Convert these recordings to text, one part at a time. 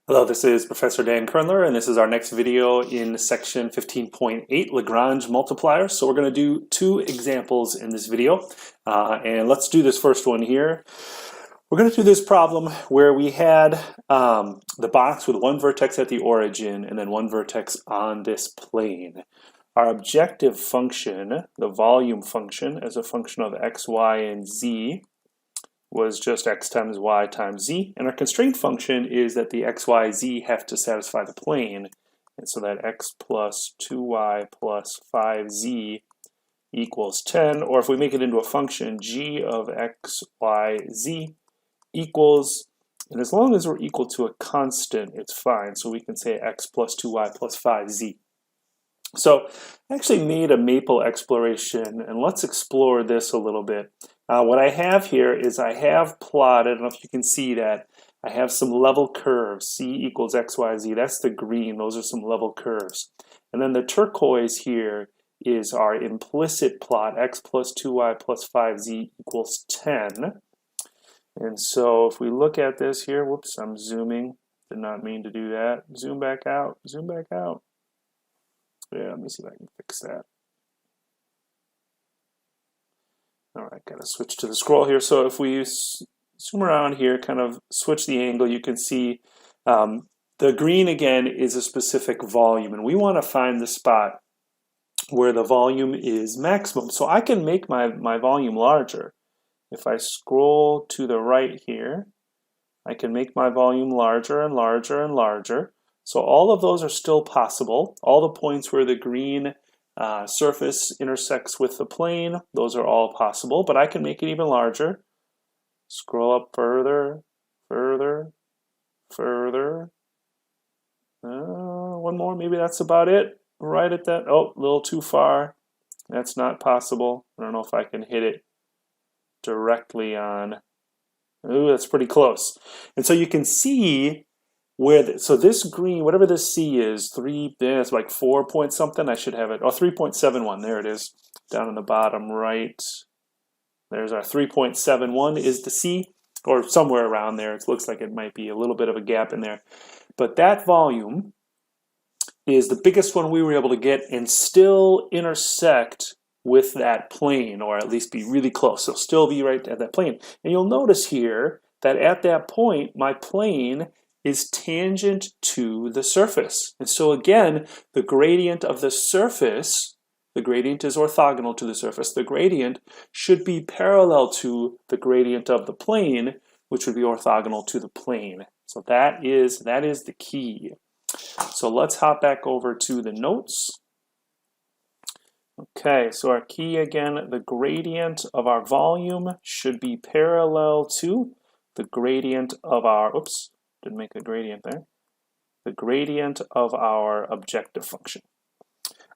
Hello, this is Professor Dan Kernler, and this is our next video in section 15.8, Lagrange Multipliers. So we're going to do two examples in this video, and let's do this first one here. We're going to do this problem where we had the box with one vertex at the origin and then one vertex on this plane. Our objective function, the volume function, as a function of x, y, and z, was just x times y times z, and our constraint function is that the x, y, z have to satisfy the plane, and so that x plus 2y plus 5z equals 10, or if we make it into a function, g of x, y, z equals, and as long as we're equal to a constant, it's fine, so we can say x plus 2y plus 5z. So I actually made a maple exploration, and let's explore this a little bit. What I have here is I have plotted, I don't know if you can see that, I have some level curves, c equals x, y, z, that's the green, those are some level curves. And then the turquoise here is our implicit plot, x plus 2y plus 5z equals 10. And so if we look at this here, whoops, I'm zooming, did not mean to do that, zoom back out, zoom back out. Yeah, let me see if I can fix that. All right, gotta switch to the scroll here. So if we zoom around here, kind of switch the angle, you can see the green again is a specific volume, and we want to find the spot where the volume is maximum. So I can make my volume larger. If I scroll to the right here, I can make my volume larger and larger and larger. So all of those are still possible. All the points where the green surface intersects with the plane, those are all possible, but I can make it even larger. Scroll up further, further, further. One more, maybe that's about it. Right at that, oh, a little too far. That's not possible. I don't know if I can hit it directly on. Ooh, that's pretty close. And so you can see where, so this green, whatever this C is, it's like 4 point something, I should have it, oh, 3.71, there it is, down in the bottom right. There's our 3.71 is the C, or somewhere around there. It looks like it might be a little bit of a gap in there. But that volume is the biggest one we were able to get and still intersect with that plane, or at least be really close. So still be right at that plane. And you'll notice here that at that point, my plane is tangent to the surface. And so again, the gradient of the surface, the gradient is orthogonal to the surface, the gradient should be parallel to the gradient of the plane, which would be orthogonal to the plane. So that is the key. So let's hop back over to the notes. Okay, so our key again, the gradient of our volume should be parallel to the gradient of our, oops, didn't make a gradient there, the gradient of our objective function.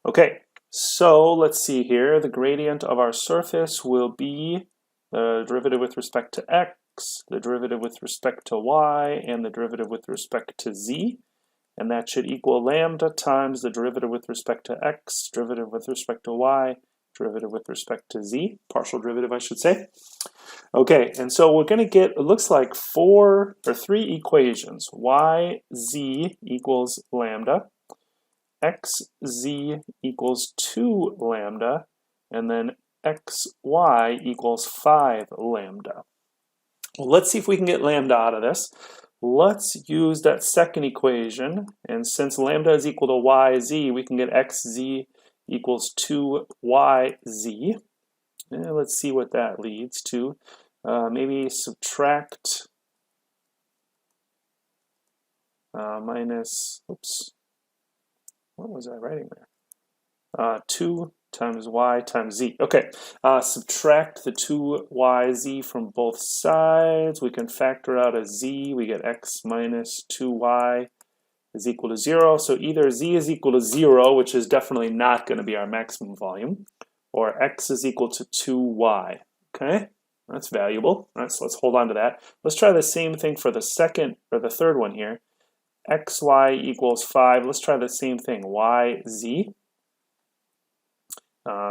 Okay, so let's see here, the gradient of our surface will be the derivative with respect to x, the derivative with respect to y, and the derivative with respect to z. And that should equal lambda times the derivative with respect to x, derivative with respect to y, derivative with respect to z, partial derivative I should say. Okay, and so we're going to get, it looks like three equations. Y, z equals lambda, x, z equals 2 lambda, and then x, y equals 5 lambda. Well, let's see if we can get lambda out of this. Let's use that second equation, and since lambda is equal to yz, we can get xz equals 2yz. And let's see what that leads to. Maybe subtract minus, oops, what was I writing there? 2 times y times z. Okay, subtract the 2yz from both sides. We can factor out a z. We get x minus 2y is equal to 0. So either z is equal to 0, which is definitely not going to be our maximum volume, or x is equal to 2y. Okay, that's valuable. All right, so let's hold on to that. Let's try the same thing for the second, or the third one here. xy equals 5. Let's try the same thing, yz.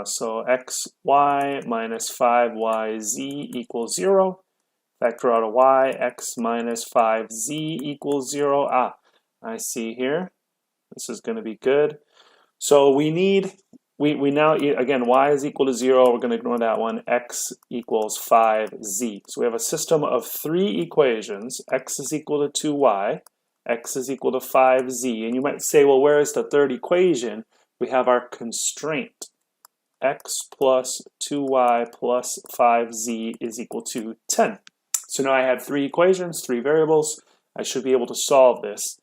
So xy minus 5yz equals 0. Factor out a y, x minus 5z equals 0. I see here. This is going to be good. So we now, again, y is equal to 0. We're going to ignore that one. X equals 5z. So we have a system of 3 equations. X is equal to 2y. X is equal to 5z. And you might say, well, where is the third equation? We have our constraint. X plus 2y plus 5z is equal to 10. So now I have 3 equations, 3 variables. I should be able to solve this.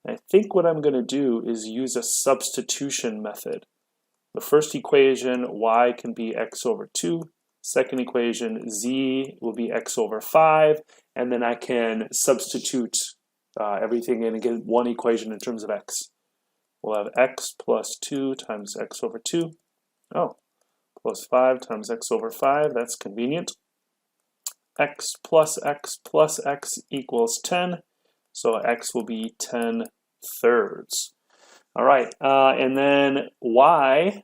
I think what I'm going to do is use a substitution method. The first equation, y can be x over 2. Second equation, z will be x over 5. And then I can substitute everything in and get one equation in terms of x. We'll have x plus 2 times x over 2. Oh, plus 5 times x over 5. That's convenient. X plus x plus x equals 10. So x will be 10 thirds. All right, and then y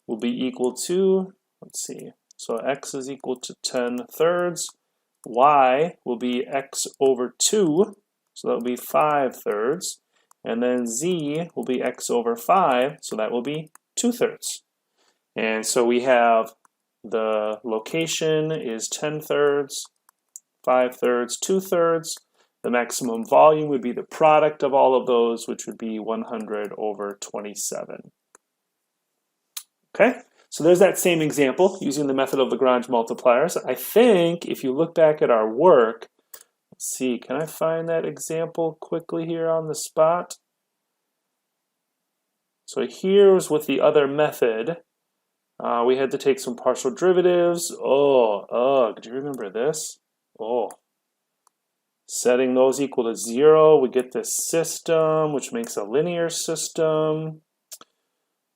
will be equal to, let's see, so x is equal to 10 thirds. Y will be x over 2, so that will be 5 thirds. And then z will be x over 5, so that will be 2 thirds. And so we have the location is 10 thirds, 5 thirds, 2 thirds. The maximum volume would be the product of all of those, which would be 100 over 27. Okay, so there's that same example using the method of Lagrange multipliers. I think if you look back at our work, let's see, can I find that example quickly here on the spot? So here's with the other method. We had to take some partial derivatives. Do you remember this? Setting those equal to 0, we get this system, which makes a linear system.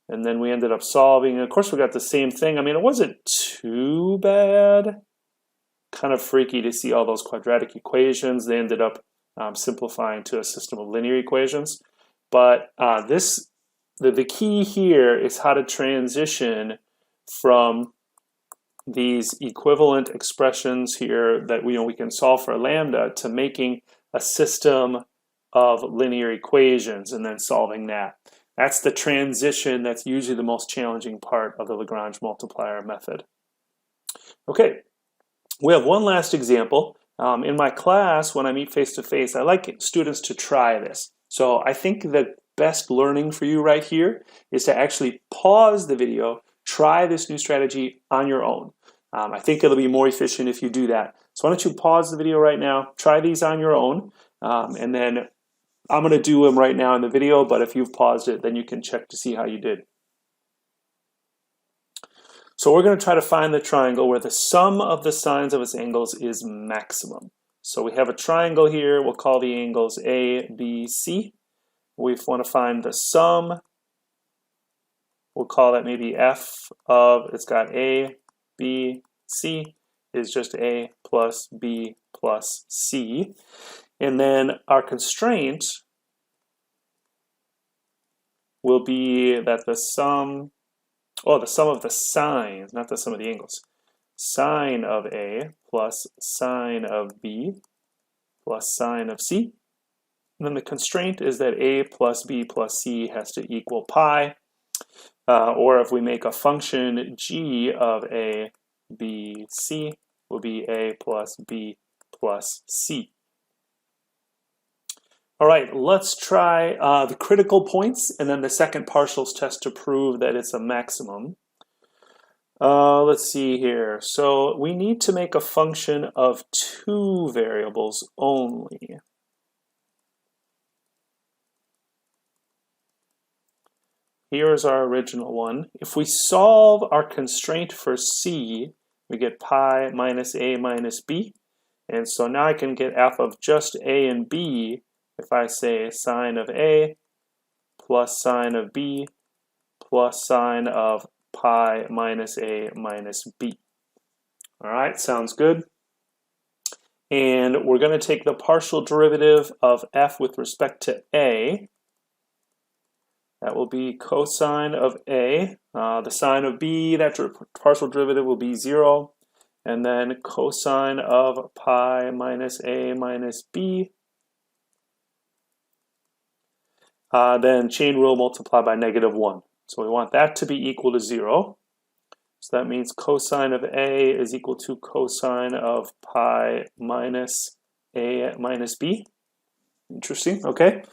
And then we ended up solving. And of course, we got the same thing. I mean, it wasn't too bad. Kind of freaky to see all those quadratic equations. They ended up simplifying to a system of linear equations. But the key here is how to transition from these equivalent expressions here that we can solve for lambda to making a system of linear equations and then solving that. That's the transition that's usually the most challenging part of the Lagrange multiplier method. Okay, we have one last example. In my class, when I meet face-to-face, I like students to try this. So I think the best learning for you right here is to actually pause the video, try this new strategy on your own. I think it'll be more efficient if you do that. So why don't you pause the video right now, try these on your own, and then I'm going to do them right now in the video, but if you've paused it, then you can check to see how you did. So we're going to try to find the triangle where the sum of the sines of its angles is maximum. So we have a triangle here. We'll call the angles A, B, C. We want to find the sum. We'll call that maybe F of, it's got A, B, C is just A plus B plus C. And then our constraint will be that the sum of the sines, not the sum of the angles. Sine of A plus sine of B plus sine of C. And then the constraint is that A plus B plus C has to equal pi. Or if we make a function g of A, B, C will be A plus B plus C. All right, let's try the critical points and then the second partials test to prove that it's a maximum. Let's see here. So we need to make a function of 2 variables only. Here's our original one. If we solve our constraint for C, we get pi minus A minus B. And so now I can get f of just A and B if I say sine of A plus sine of B plus sine of pi minus A minus B. All right, sounds good. And we're going to take the partial derivative of f with respect to A. That will be cosine of A. The sine of B, that partial derivative will be 0. And then cosine of pi minus A minus B then chain rule multiplied by -1. So we want that to be equal to 0. So that means cosine of A is equal to cosine of pi minus A minus B. Interesting, okay.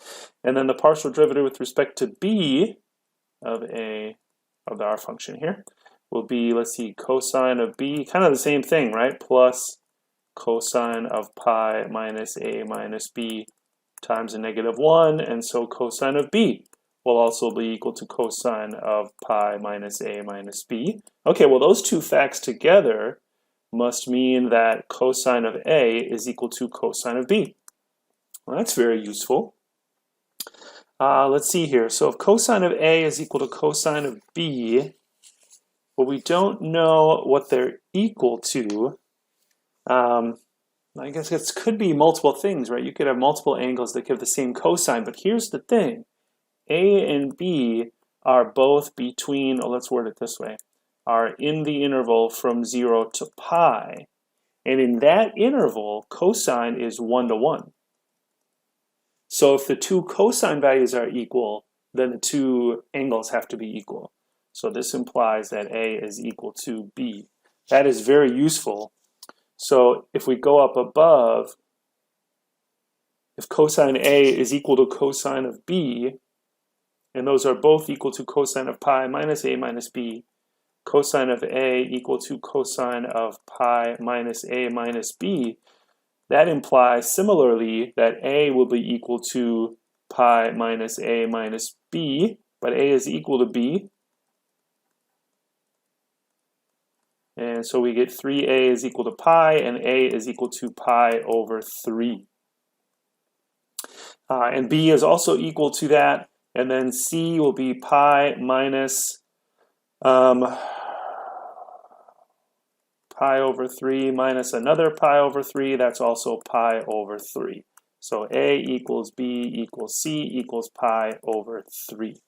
And then the partial derivative with respect to B of A of our function here will be, let's see, cosine of B, kind of the same thing, right? Plus cosine of pi minus A minus B times a -1, and so cosine of B will also be equal to cosine of pi minus A minus B. Okay, well those two facts together must mean that cosine of A is equal to cosine of B. Well, that's very useful. Let's see here. So if cosine of A is equal to cosine of B, well, we don't know what they're equal to. I guess it could be multiple things, right? You could have multiple angles that give the same cosine, but here's the thing. A and B are both between, let's word it this way, are in the interval from 0 to pi. And in that interval, cosine is 1 to 1. So if the two cosine values are equal, then the two angles have to be equal. So this implies that A is equal to B. That is very useful. So if we go up above, if cosine A is equal to cosine of B, and those are both equal to cosine of pi minus A minus B, cosine of A equal to cosine of pi minus A minus B, that implies similarly that A will be equal to pi minus A minus B, but A is equal to B. And so we get 3A is equal to pi, and A is equal to pi over 3. And B is also equal to that, and then C will be pi minus pi over 3 minus another pi over 3, that's also pi over 3. So A equals B equals C equals pi over 3.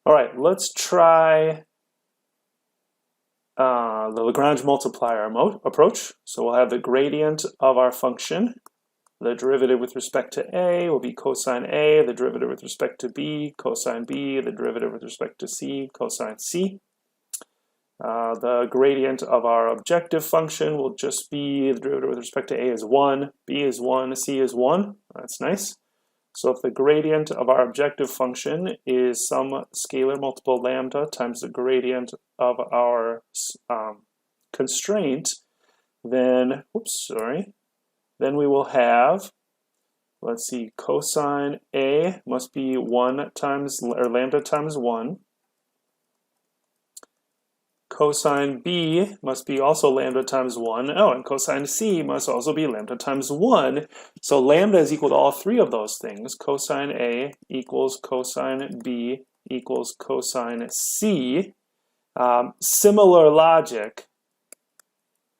All right, let's try the Lagrange multiplier approach. So we'll have the gradient of our function. The derivative with respect to A will be cosine A, the derivative with respect to B, cosine B, the derivative with respect to C, cosine C. The gradient of our objective function will just be the derivative with respect to A is 1, B is 1, C is 1. That's nice. So if the gradient of our objective function is some scalar multiple lambda times the gradient of our constraint, then, then we will have, let's see, cosine A must be 1 times, or lambda times 1. Cosine B must be also lambda times 1. Oh, and cosine C must also be lambda times 1. So lambda is equal to all three of those things. Cosine A equals cosine B equals cosine C. Similar logic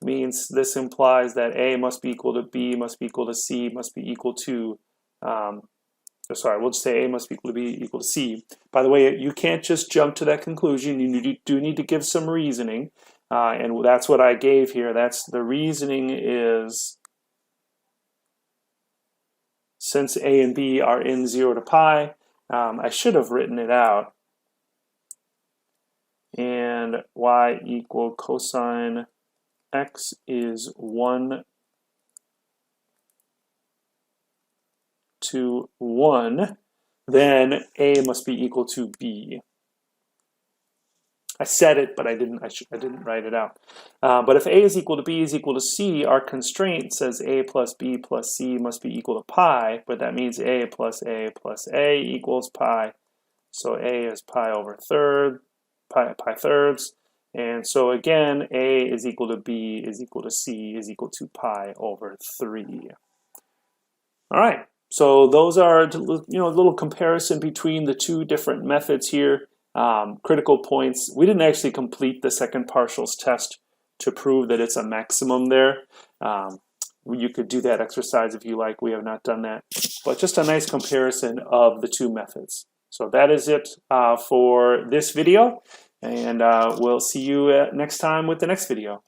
means this implies that A must be equal to B, must be equal to C, must be equal to, we'll just say A must be equal to B equal to C. By the way, you can't just jump to that conclusion. You do need to give some reasoning, and that's what I gave here. That's the reasoning is, since A and B are in 0 to pi, I should have written it out. And y equal cosine x is 1 to 1, then A must be equal to B. I said it, but I didn't write it out. But if A is equal to B is equal to C, our constraint says A plus B plus C must be equal to pi, but that means A plus A plus A equals pi. So A is pi over pi thirds. And so again, A is equal to B is equal to C is equal to pi over 3. All right. So those are, a little comparison between the two different methods here. Critical points. We didn't actually complete the second partials test to prove that it's a maximum there. You could do that exercise if you like. We have not done that. But just a nice comparison of the two methods. So that is it for this video. And we'll see you next time with the next video.